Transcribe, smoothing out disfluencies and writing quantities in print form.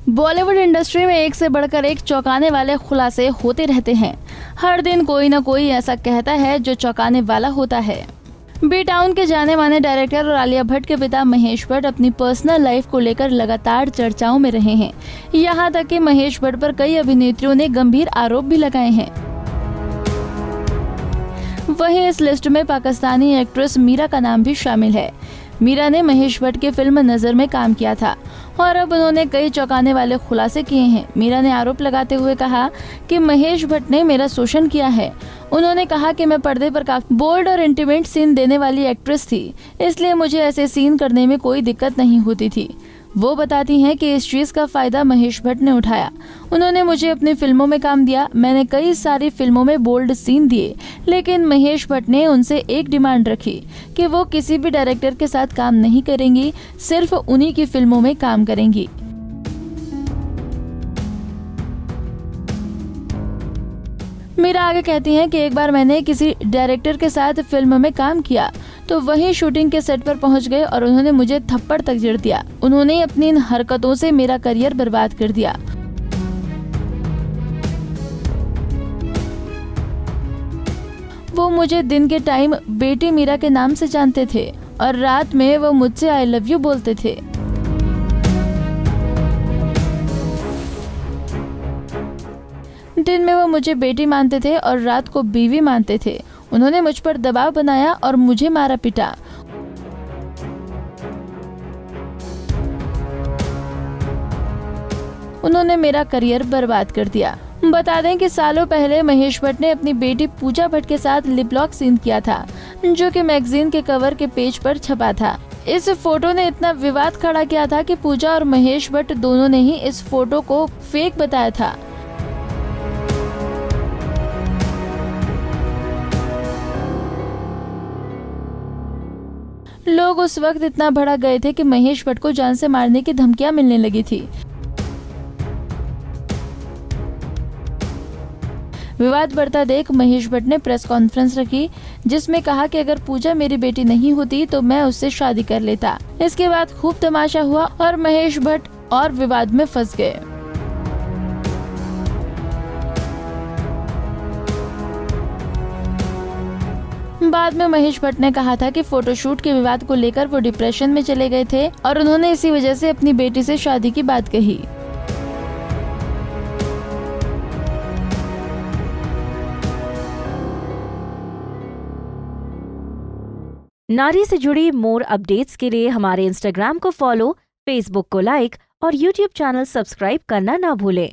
Bollywood industry में एक से बढ़कर एक चौंकाने वाले खुलासे होते रहते हैं। हर दिन कोई न कोई ऐसा कहता है जो चौंकाने वाला होता है। बी टाउन के जाने माने डायरेक्टर और आलिया भट्ट के पिता महेश भट्ट अपनी पर्सनल लाइफ को लेकर लगातार चर्चाओं में रहे हैं। यहाँ तक कि महेश भट्ट पर कई अभिनेत्रियों ने गंभीर आरोप भी लगाए हैं। वहीं इस लिस्ट में पाकिस्तानी एक्ट्रेस मीरा का नाम भी शामिल है। मीरा ने महेश भट्ट की फिल्म नजर में काम किया था और अब उन्होंने कई चौंकाने वाले खुलासे किए हैं। मीरा ने आरोप लगाते हुए कहा कि महेश भट्ट ने मेरा शोषण किया है। उन्होंने कहा कि मैं पर्दे पर काफी बोल्ड और इंटीमेट सीन देने वाली एक्ट्रेस थी, इसलिए मुझे ऐसे सीन करने में कोई दिक्कत नहीं होती थी। वो बताती हैं कि इस चीज का फायदा महेश भट्ट ने उठाया। उन्होंने मुझे अपनी फिल्मों में काम दिया। मैंने कई सारी फिल्मों में बोल्ड सीन दिए, लेकिन महेश भट्ट ने उनसे एक डिमांड रखी कि वो किसी भी डायरेक्टर के साथ काम नहीं करेंगी, सिर्फ उन्हीं की फिल्मों में काम करेंगी। मीरा आगे कहती हैं कि एक बार मैंने किसी डायरेक्टर के साथ फिल्म में काम किया तो वहीं शूटिंग के सेट पर पहुंच गए और उन्होंने मुझे थप्पड़ तक जड़ दिया। उन्होंने अपनी इन हरकतों से मेरा करियर बर्बाद कर दिया। वो मुझे दिन के टाइम बेटी मीरा के नाम से जानते थे और रात में वो मुझसे आई लव यू बोलते थे। दिन में वो मुझे बेटी मानते थे और रात को बीवी मानते थे। उन्होंने मुझ पर दबाव बनाया और मुझे मारा पीटा। उन्होंने मेरा करियर बर्बाद कर दिया। बता दें कि सालों पहले महेश भट्ट ने अपनी बेटी पूजा भट्ट के साथ लिप लॉक सीन किया था, जो कि मैगजीन के कवर के पेज पर छपा था। इस फोटो ने इतना विवाद खड़ा किया था कि पूजा और महेश भट्ट दोनों ने ही इस फोटो को फेक बताया था। लोग उस वक्त इतना भड़क गए थे कि महेश भट्ट को जान से मारने की धमकियां मिलने लगी थी। विवाद बढ़ता देख महेश भट्ट ने प्रेस कॉन्फ्रेंस रखी, जिसमें कहा कि अगर पूजा मेरी बेटी नहीं होती तो मैं उससे शादी कर लेता। इसके बाद खूब तमाशा हुआ और महेश भट्ट और विवाद में फंस गए। बाद में महेश भट्ट ने कहा था कि फोटोशूट के विवाद को लेकर वो डिप्रेशन में चले गए थे और उन्होंने इसी वजह से अपनी बेटी से शादी की बात कही। नारी से जुड़ी मोर अपडेट्स के लिए हमारे इंस्टाग्राम को फॉलो, फेसबुक को लाइक और यूट्यूब चैनल सब्सक्राइब करना ना भूलें।